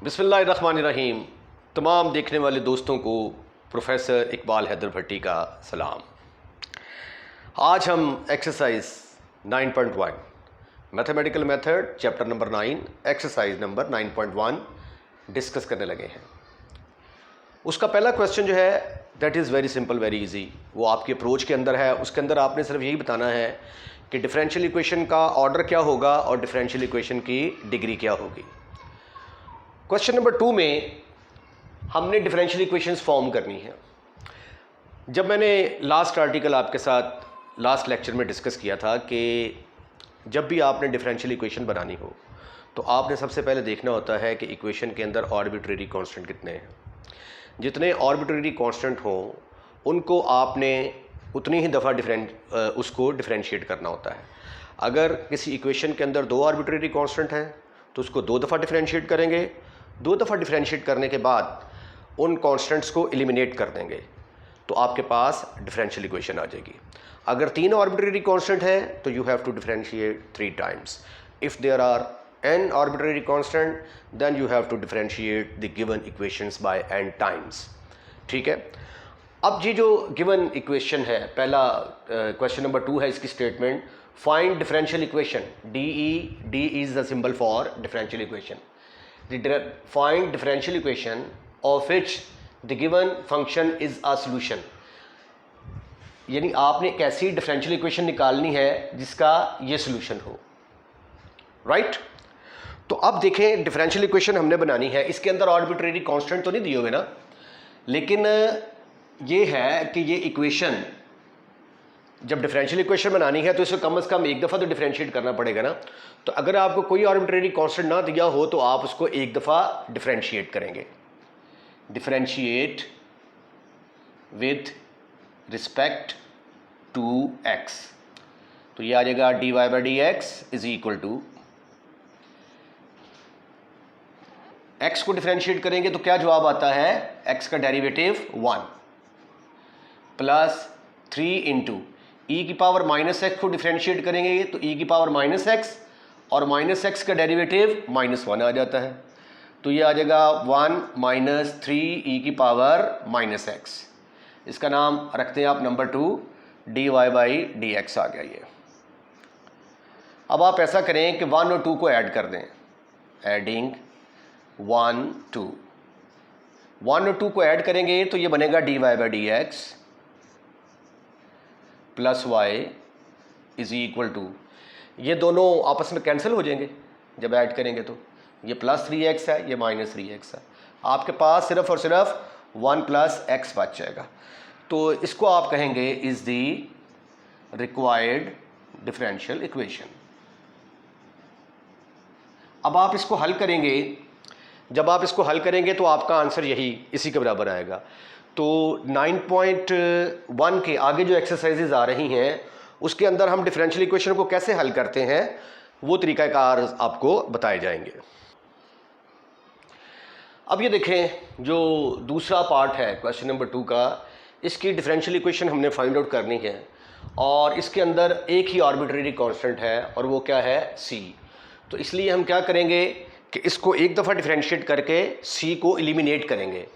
बिस्मिल्लाहिर्रहमानिर्रहीम। तमाम देखने वाले दोस्तों को प्रोफेसर इकबाल हैदर भट्टी का सलाम। आज हम exercise 9.1 mathematical method chapter number 9 exercise number 9.1 discuss करने लगे हैं। उसका पहला क्वेश्चन जो है that is very simple, very easy. वो आपकी अप्रोच के अंदर है। उसके अंदर आपने सिर्फ यही बताना है कि डिफरेंशियल इक्वेशन का ऑर्डर क्या होगा और डिफरेंशियल इक्वेशन की डिग्री क्या होगी। क्वेश्चन नंबर 2 में हमने डिफरेंशियल इक्वेशंस फॉर्म करनी है। जब मैंने लास्ट आर्टिकल आपके साथ लास्ट लेक्चर में डिस्कस किया था कि जब भी आपने डिफरेंशियल इक्वेशन बनानी हो तो आपने सबसे पहले देखना होता है कि इक्वेशन के अंदर आर्बिट्रेरी कांस्टेंट कितने हैं। जितने आर्बिट्रेरी कांस्टेंट हों उनको आपने उतनी ही दफ़ा उसको डिफरेंशिएट करना होता है। अगर किसी इक्वेशन के अंदर 2 आर्बिट्रेरी कांस्टेंट हैं तो उसको 2 दफ़ा डिफरेंशिएट करेंगे। 2 दफ़ा डिफरेंशिएट करने के बाद उन कांस्टेंट्स को एलिमिनेट कर देंगे तो आपके पास डिफरेंशियल इक्वेशन आ जाएगी। अगर 3 आर्बिट्रेरी कांस्टेंट है तो you have to differentiate 3 times. If there are n arbitrary constant then you have to differentiate the given equations by n times। ठीक है। अब ये जो गिवन इक्वेशन है, पहला क्वेश्चन नंबर 2 है, इसकी statement find differential equation. D is the symbol for differential equation. Find differential equation of which the given function is a solution. यानी आपने एक ऐसी डिफरेंशियल इक्वेशन निकालनी है जिसका ये सॉल्यूशन हो। राइट तो अब देखें डिफरेंशियल इक्वेशन हमने बनानी है। इसके अंदर आर्बिट्रेरी कांस्टेंट तो नहीं दिए हुए ना, लेकिन ये है कि ये इक्वेशन जब डिफरेंशियल इक्वेशन बनानी है तो इसे कम से कम एक दफ़ा तो डिफरेंशिएट करना पड़ेगा ना। तो अगर आपको कोई आर्बिट्रेरी कांस्टेंट ना दिया हो तो आप उसको एक दफ़ा डिफरेंशिएट करेंगे। Differentiate with respect to x, तो ये आ जाएगा d y by d x is equal to x को डिफरेंशिएट करेंगे तो क्या जवाब आता है, x का डेरिवेटिव 1 प्लस 3 इंटू ई की पावर माइनस एक्स को डिफरेंशिएट करेंगे तो e की पावर माइनस एक्स और माइनस एक्स का डेरिवेटिव -1 आ जाता है। तो ये आ जाएगा 1 माइनस 3 ई की पावर माइनस एक्स। इसका नाम रखते हैं आप number 2, d y by d x आ गया ये। अब आप ऐसा करें कि 1 और 2 को ऐड कर दें। एडिंग 1 2 1 और 2 को ऐड करेंगे तो ये बनेगा d y by d x plus y is equal to, ये दोनों आपस में कैंसिल हो जाएंगे जब ऐड करेंगे तो ये प्लस 3x है, ये माइनस 3x है। आपके पास सिर्फ और सिर्फ 1 प्लस एक्स बच जाएगा। तो इसको आप कहेंगे is the required differential equation. अब आप इसको हल करेंगे, जब आप इसको हल करेंगे तो आपका आंसर यही इसी के बराबर आएगा। तो 9.1 के आगे जो एक्सरसाइजेज आ रही हैं उसके अंदर हम डिफरेंशियल इक्वेशन को कैसे हल करते हैं वो तरीक़ाकार आपको बताए जाएंगे। अब ये देखें जो दूसरा पार्ट है क्वेश्चन नंबर 2 का, इसकी डिफरेंशियल इक्वेशन हमने फाइंड आउट करनी है और इसके अंदर एक ही आर्बिट्रेरी कांस्टेंट है और वो क्या है, c। तो इसलिए हम क्या करेंगे कि इसको एक दफ़ा डिफरेंशिएट करके c को एलिमिनेट करेंगे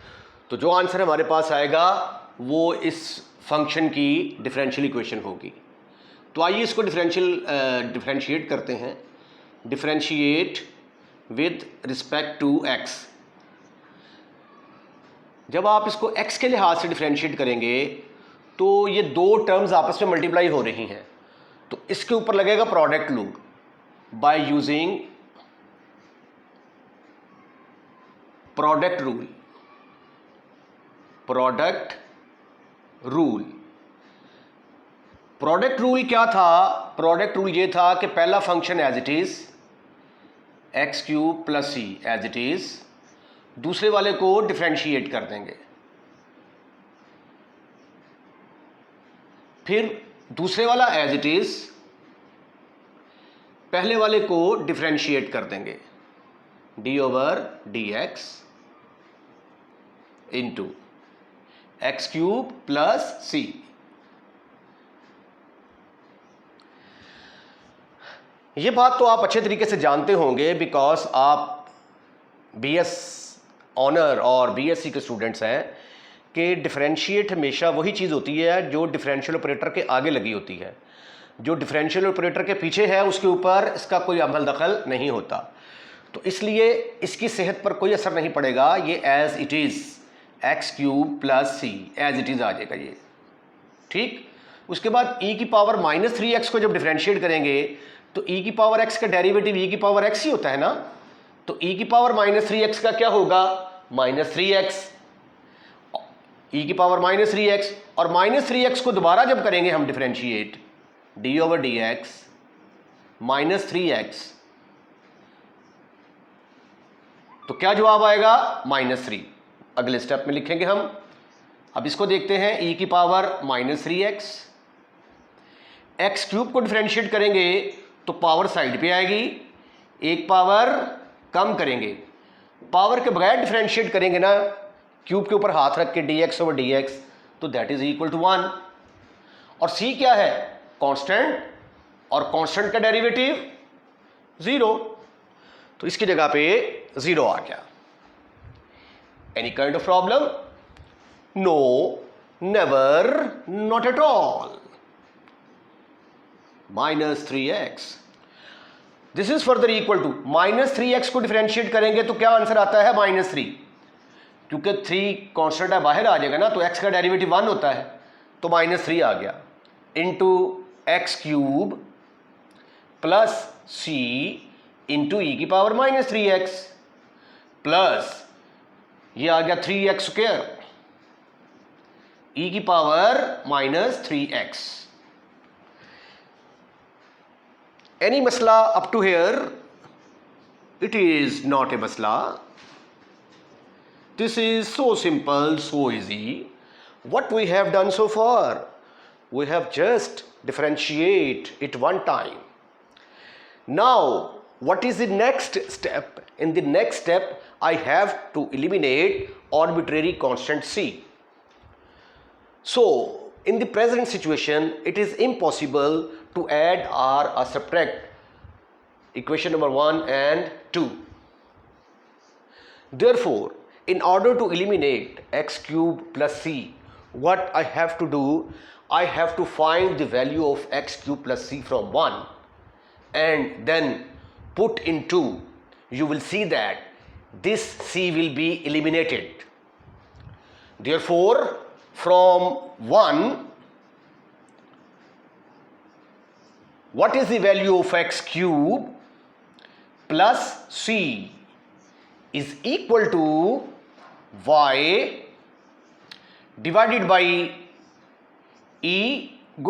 तो जो आंसर हमारे पास आएगा वो इस फंक्शन की डिफरेंशियल इक्वेशन होगी। तो आइए इसको डिफरेंशिएट करते हैं। Differentiate with respect to x। जब आप इसको x के लिहाज से डिफरेंशिएट करेंगे तो ये 2 टर्म्स आपस में मल्टीप्लाई हो रही हैं तो इसके ऊपर लगेगा product rule by using product rule. Product rule, product rule क्या था? प्रोडक्ट रूल ये था कि पहला function as it is x cube plus c as it is, दूसरे वाले को डिफरेंशिएट कर देंगे, फिर दूसरे वाला एज इट इज पहले वाले को डिफरेंशिएट कर देंगे, d over d x into x cube plus c. ये बात तो आप अच्छे तरीके से जानते होंगे बिकॉज आप BS ऑनर और BSc के स्टूडेंट्स हैं कि डिफरेंशिएट हमेशा वही चीज़ होती है जो डिफरेंशियल ऑपरेटर के आगे लगी होती है। जो डिफरेंशियल ऑपरेटर के पीछे है उसके ऊपर इसका कोई अमल दखल नहीं होता, तो इसलिए इसकी सेहत पर कोई असर नहीं पड़ेगा। ये as it is x³ + c as it is आ जाएगा ये, ठीक। उसके बाद e की पावर -3x को जब डिफरेंशिएट करेंगे तो e की पावर x का डेरिवेटिव e की पावर x ही होता है ना, तो e की पावर -3x का क्या होगा, -3x, e की पावर -3x, और -3x को दोबारा जब करेंगे हम डिफरेंशिएट d/dx -3x, तो क्या जवाब आएगा, -3। अगले स्टेप में लिखेंगे हम। अब इसको देखते हैं, e की पावर -3x, x³ को डिफरेंशिएट करेंगे तो पावर साइड पे आएगी, एक पावर कम करेंगे, पावर के बगैर डिफरेंशिएट करेंगे ना, क्यूब के ऊपर हाथ रख के dx/dx, तो दैट इज इक्वल टू 1। और c क्या है, कांस्टेंट, और कांस्टेंट का डेरिवेटिव 0, तो इसकी जगह पे 0 आ गया। Any kind of problem, no, never, not at all. -3x, this is further equal to -3x को डिफरेंशिएट करेंगे तो क्या आंसर आता है, -3, क्योंकि 3 कांस्टेंट है, बाहर आ जाएगा ना, तो x का डेरिवेटिव 1 होता है, तो -3 आ गया, into x³ + c into e की पावर -3x, प्लस ये आ गया 3x², e की power -3x। Any masla up to here? It is not a masla. This is so simple, so easy. What we have done so far? We have just differentiate it one time. Now, what is the next step? In the next step, I have to eliminate arbitrary constant c. So, in the present situation, it is impossible to add or subtract equation number 1 and 2. Therefore, in order to eliminate x³ + c, what I have to do, I have to find the value of x³ + c from 1 and then put in 2. You will see that this c will be eliminated. Therefore, from 1, what is the value of x³ + c is equal to y divided by e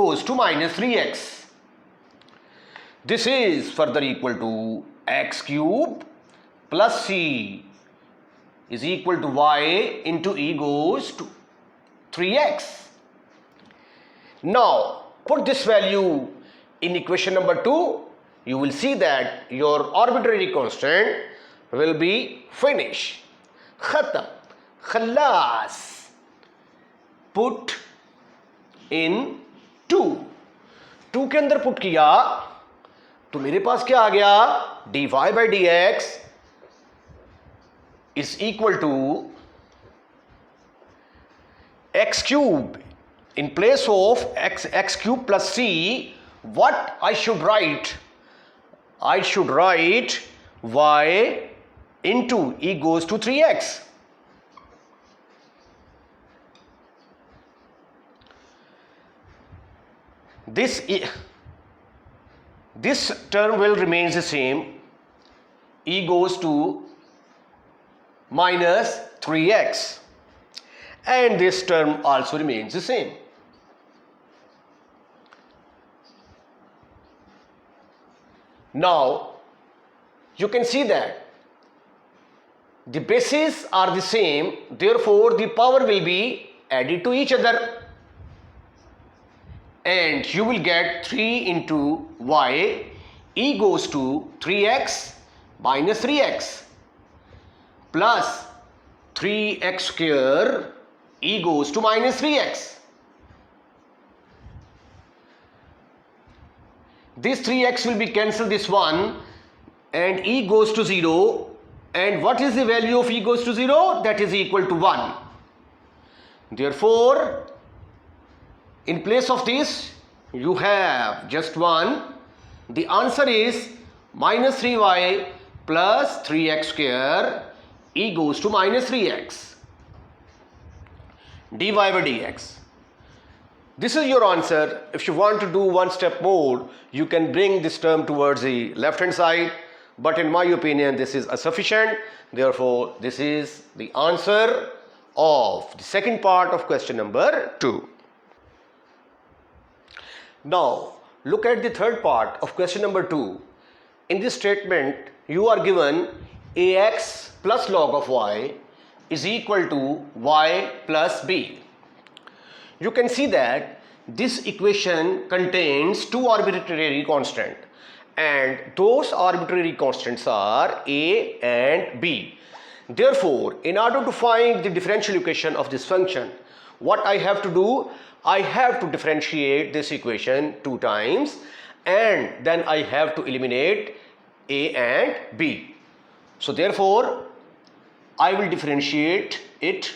goes to -3x. This is further equal to x³ + c is equal to y into e goes to 3x. Now put this value in equation number 2, you will see that your arbitrary constant will be finished. Khatam, khalas. Put in 2. 2 के अंदर put किया तो मेरे पास क्या आ गया, dy/dx is equal to x³ in place of x³ + c. What I should write? I should write y into e goes to 3x. This term will remain the same. E goes to -3x, and this term also remains the same. Now you can see that the bases are the same, therefore the power will be added to each other and you will get 3 into y, e goes to 3x -3x plus 3x², e goes to -3x. This 3x will be cancelled, this one, and e goes to 0 And what is the value of e goes to 0? That is equal to 1. Therefore, in place of this, you have just 1. The answer is minus 3y plus 3x square, e goes to minus 3x, dy by dx. This is your answer. If you want to do one step more, you can bring this term towards the left hand side, but in my opinion this is sufficient. Therefore, this is the answer of the second part of question number 2. Now, look at the third part of question number 2. In this statement, you are given ax plus log of y is equal to y plus b. You can see that this equation contains two arbitrary constants, and those arbitrary constants are a and b. Therefore, in order to find the differential equation of this function, what I have to do? I have to differentiate this equation 2 times, and then I have to eliminate a and b. So therefore, I will differentiate it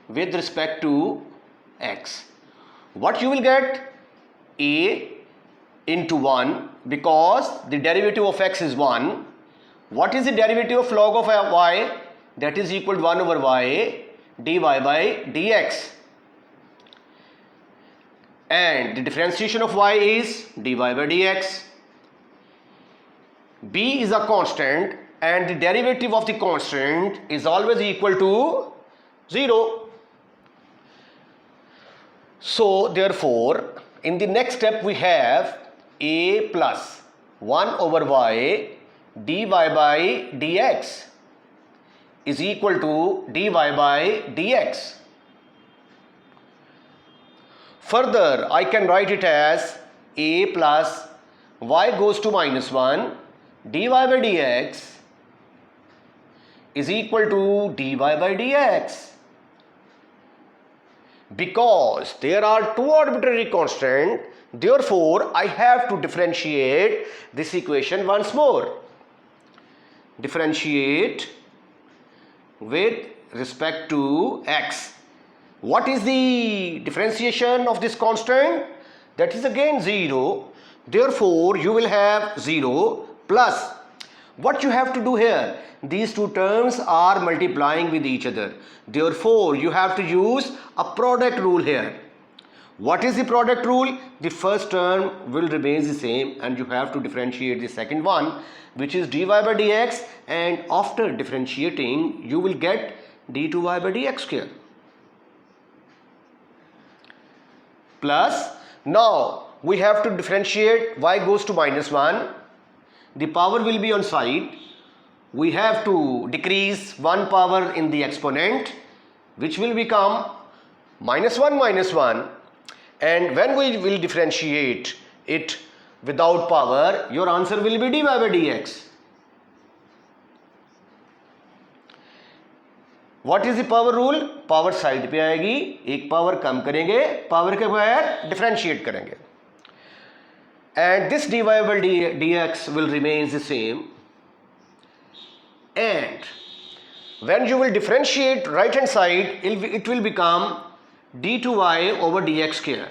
with respect to x. What you will get? A into 1, because the derivative of x is 1. What is the derivative of log of y? That is equal to 1 over y dy by dx. And the differentiation of y is dy by dx. B is a constant, and the derivative of the constant is always equal to 0. So therefore, in the next step we have a plus 1 over y dy by dx is equal to dy by dx. Further, I can write it as a plus y goes to minus 1 dy by dx is equal to dy by dx. Because there are two arbitrary constants, therefore I have to differentiate this equation once more. Differentiate with respect to x. What is the differentiation of this constant? That is again 0. Therefore, you will have 0 plus. What you have to do here? These two terms are multiplying with each other. Therefore, you have to use a product rule here. What is the product rule? The first term will remain the same, and you have to differentiate the second one, which is dy by dx, and after differentiating you will get d2y by dx square. Plus, now we have to differentiate y goes to minus 1. The power will be on side. We have to decrease one power in the exponent, which will become minus 1, and when we will differentiate it without power, your answer will be dy by dx. What is the power rule? Power side पे आएगी, एक power कम करेंगे, power के बगैर differentiate करेंगे, and this dy by dx will remain the same. And when you will differentiate right hand side, it will become d2y over dx square.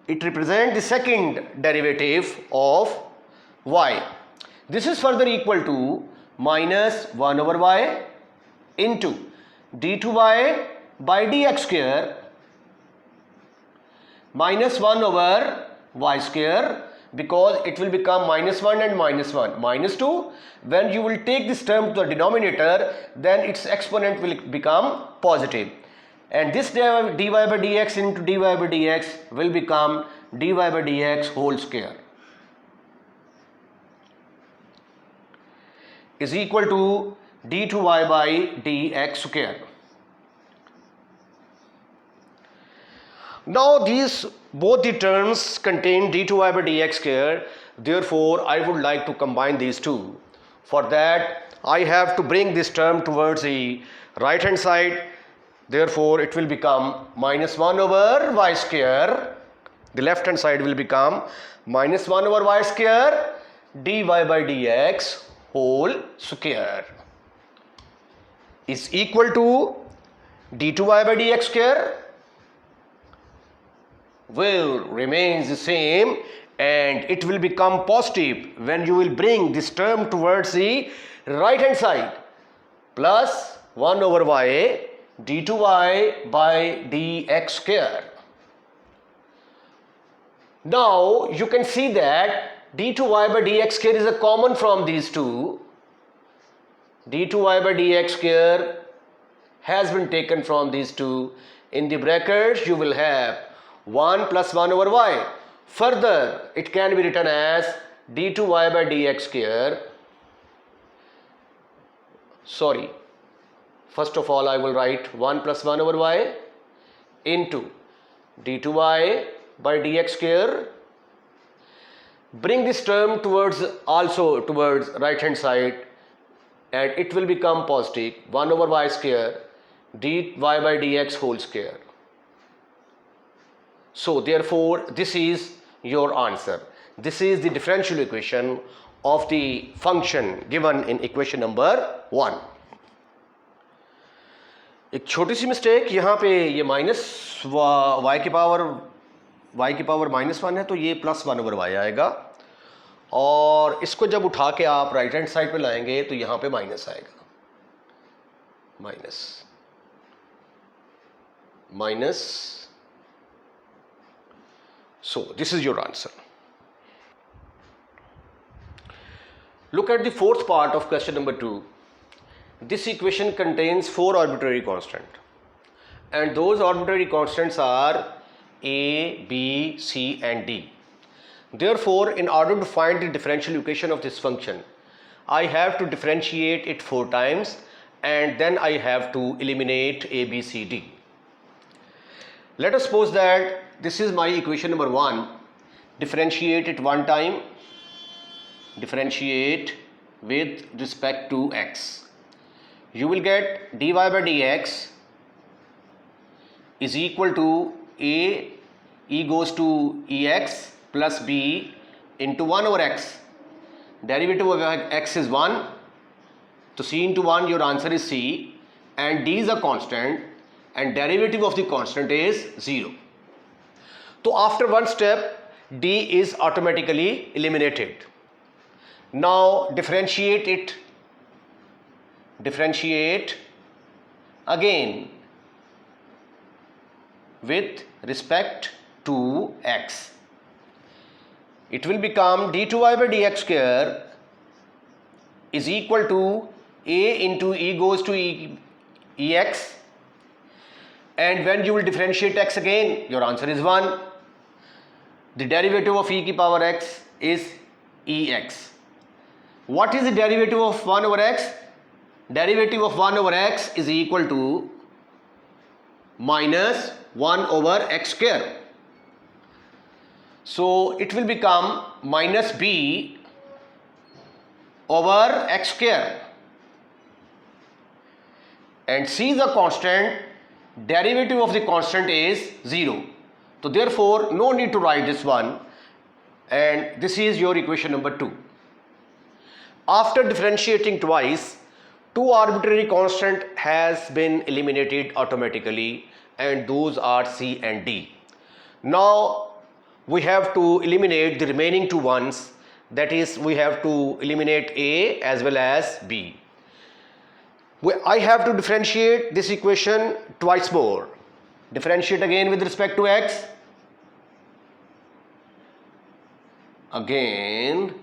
It represents the second derivative of y. This is further equal to minus 1 over y into d2y by dx square minus 1 over y square, because it will become minus 1 and minus 1, minus 2. When you will take this term to the denominator, then its exponent will become positive, and this dy by dx into dy by dx will become dy by dx whole square is equal to d2y by dx square. Now these both the terms contain d2y by dx square, therefore I would like to combine these two. For that I have to bring this term towards the right hand side, therefore it will become minus 1 over y square. The left hand side will become minus 1 over y square dy by dx whole square is equal to d2y by dx square will remains the same, and it will become positive when you will bring this term towards the right hand side, plus 1 over y d2y by dx square. Now you can see that d2y by dx square is a common from these two. d2y by dx square has been taken from these two. In the brackets you will have 1 plus 1 over y. Further, it can be written as d2y by dx square. Sorry, first of all I will write 1 plus 1 over y into d2y by dx square. Bring this term towards right hand side, and it will become positive 1 over y square dy by dx whole square. So therefore this is your answer. This is the differential equation of the function given in equation number 1. एक छोटी सी mistake यहाँ पे, ये minus y की power -1 है तो ये plus 1 over y आएगा, और इसको जब उठा के आप राइट हैंड साइड पे लाएंगे तो यहाँ पे माइनस आएगा, minus. So this is your answer. Look at the fourth part of question number 2. This equation contains 4 arbitrary constants, and those arbitrary constants are a, b, c and d. Therefore, in order to find the differential equation of this function, I have to differentiate it 4 times, and then I have to eliminate a, b, c, d. Let us suppose that this is my equation number 1. Differentiate it 1 time. Differentiate with respect to x. You will get dy by dx is equal to a, e goes to ex plus b into 1 over x. Derivative of x is 1. So c into 1, your answer is c, and d is a constant, and derivative of the constant is 0. So after one step, d is automatically eliminated. Now differentiate again with respect to x. It will become d2y by dx square is equal to a into e goes to ex, and when you will differentiate x again, your answer is 1. The derivative of e की power x is ex. What is the derivative of 1 over x? Derivative of 1 over x is equal to minus 1 over x square. So it will become minus b over x square, and c is a constant, derivative of the constant is 0. So therefore no need to write this one, and this is your equation number 2. After differentiating twice, 2 arbitrary constant has been eliminated automatically, and those are c and d. Now we have to eliminate the remaining 2 ones, that is, we have to eliminate a as well as b. I have to differentiate this equation twice more. Differentiate again with respect to x. Again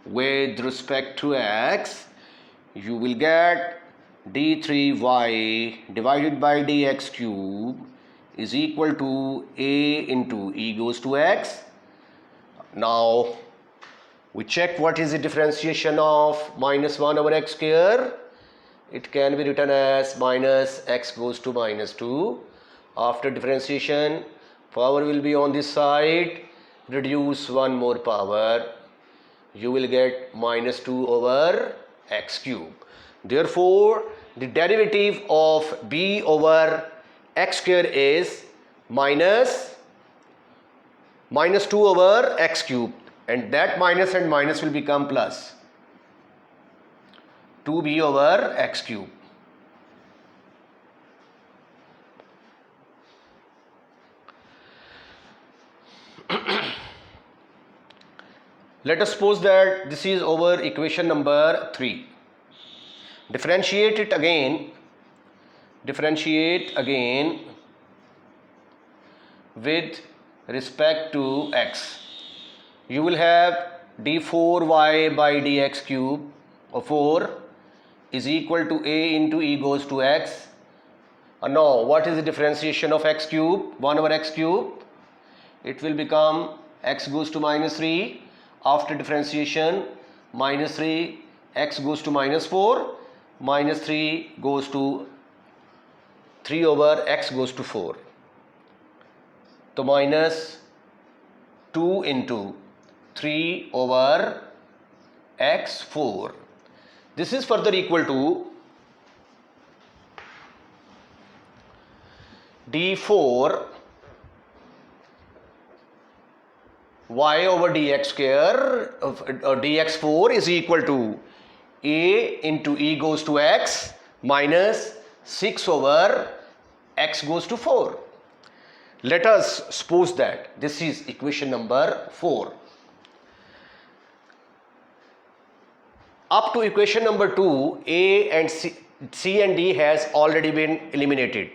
with respect to x, you will get d3y divided by dx cube is equal to a into e goes to x. Now we check what is the differentiation of minus 1 over x square. It can be written as minus x goes to minus 2. After differentiation, power will be on this side, reduce one more power, you will get minus 2 over x cube. Therefore the derivative of b over x square is minus 2 over x cube. and that minus and minus will become plus 2b over x cube. Let us suppose that this is over equation number 3. Differentiate again with respect to x. You will have d4y by dx cube of 4 is equal to a into e goes to x. Now what is the differentiation of x cube? 1 over x cube. It will become x goes to minus 3. After differentiation, minus 3, x goes to minus 4, minus 3 goes to 3 over x goes to 4. So minus 2 into 3 over x 4. This is further equal to d4 y over dx square of dx4 is equal to a into e goes to x minus 6 over x goes to 4. Let us suppose that this is equation number 4. Up to equation number 2, a and c and d has already been eliminated.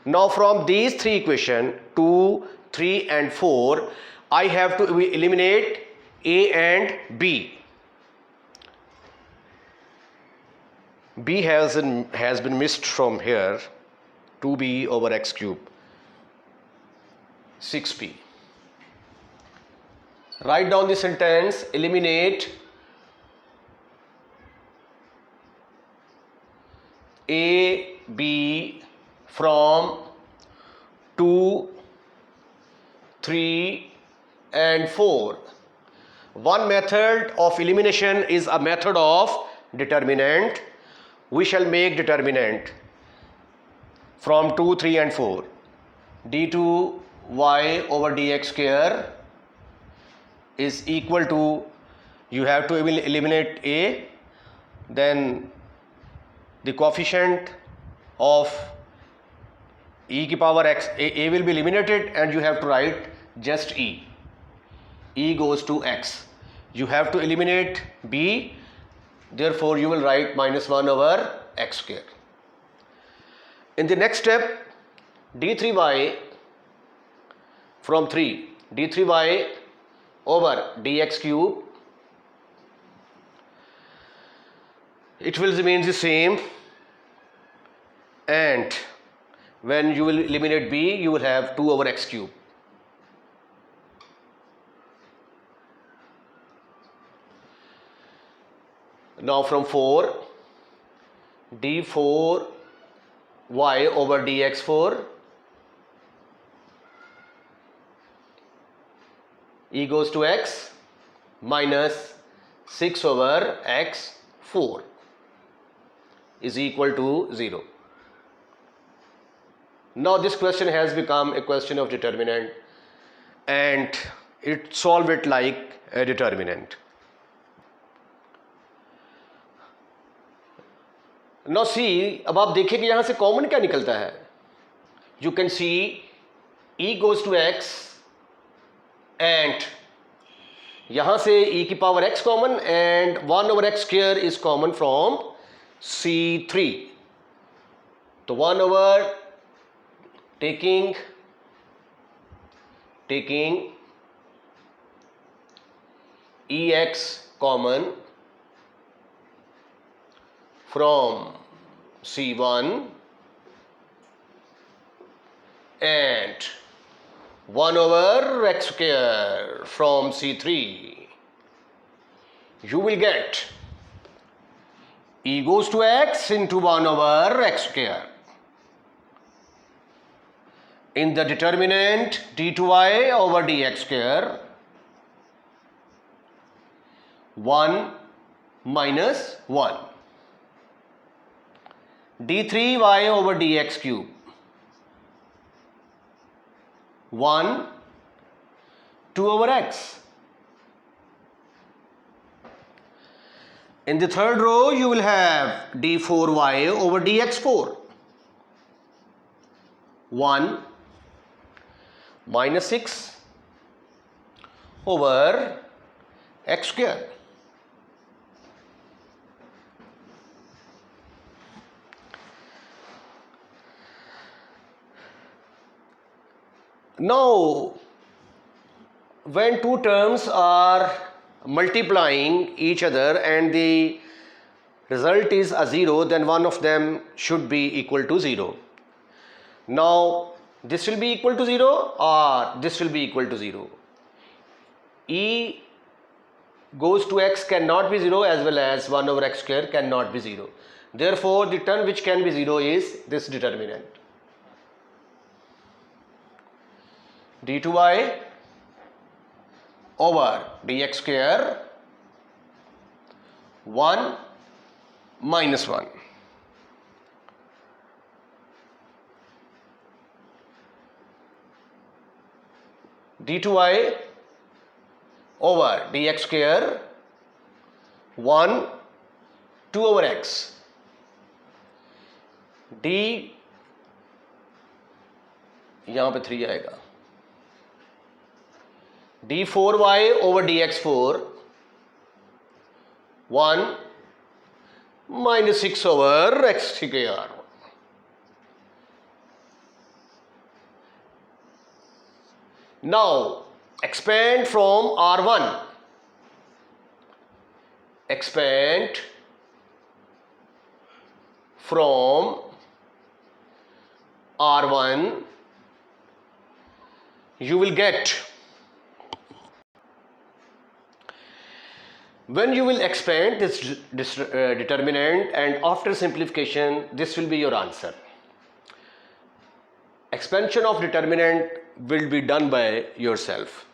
Now from these three equations 2, 3 and 4, I have to eliminate a and b. b has been missed from here. 2b over x cube, 6b. Write down the sentence, eliminate a, b from 2, 3 and 4. One method of elimination is a method of determinant. We shall make determinant from 2, 3 and 4. d2 y over dx square is equal to, you have to eliminate a, then the coefficient of e की power x, a will be eliminated and you have to write just e goes to x. You have to eliminate b, therefore you will write minus 1 over x square. In the next step, d3y from 3, d3y over dx cube, it will remain the same, and when you will eliminate b, you will have 2 over x cube. Now from 4, d4 y over dx4 e goes to x minus 6 over x4 is equal to 0. Now this question has become a question of determinant and solve it like a determinant. Now see, अब आप देखिए कि यहाँ से common क्या निकलता है. You can see e goes to x and यहाँ से e की power x common and 1 over x square is common from C3. तो 1 over taking ex common from C1 and 1 over x square from C3, you will get e goes to x into 1 over x square. In the determinant d2y over dx square, 1 minus 1. d3y over dx cube, 1, 2 over x. In the third row, you will have d4y over dx4. 1 minus 6 over x square. Now, when two terms are multiplying each other and the result is a 0, then one of them should be equal to 0. Now, this will be equal to 0 or this will be equal to 0. E goes to x cannot be 0, as well as 1 over x square cannot be 0. Therefore, the term which can be 0 is this determinant. d2y over dx square 1 minus 1. d2y over dx square 1 2 over x. d यहाँ पे 3 आएगा. d4y over dx4 1 minus 6 over x square. Now expand from R1. Expand from R1. You will get, when you will expand this determinant, and after simplification this will be your answer. Expansion of determinant will be done by yourself.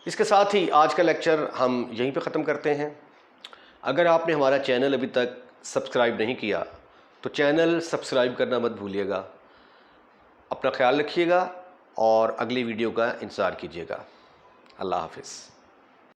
इसके साथ ही आज का lecture हम यहीं पे ख़त्म करते हैं. अगर आपने हमारा चैनल अभी तक सब्सक्राइब नहीं किया तो चैनल सब्सक्राइब करना मत भूलिएगा. अपना ख्याल रखिएगा और अगली वीडियो का इंतज़ार कीजिएगा. अल्लाह हाफ़िज़.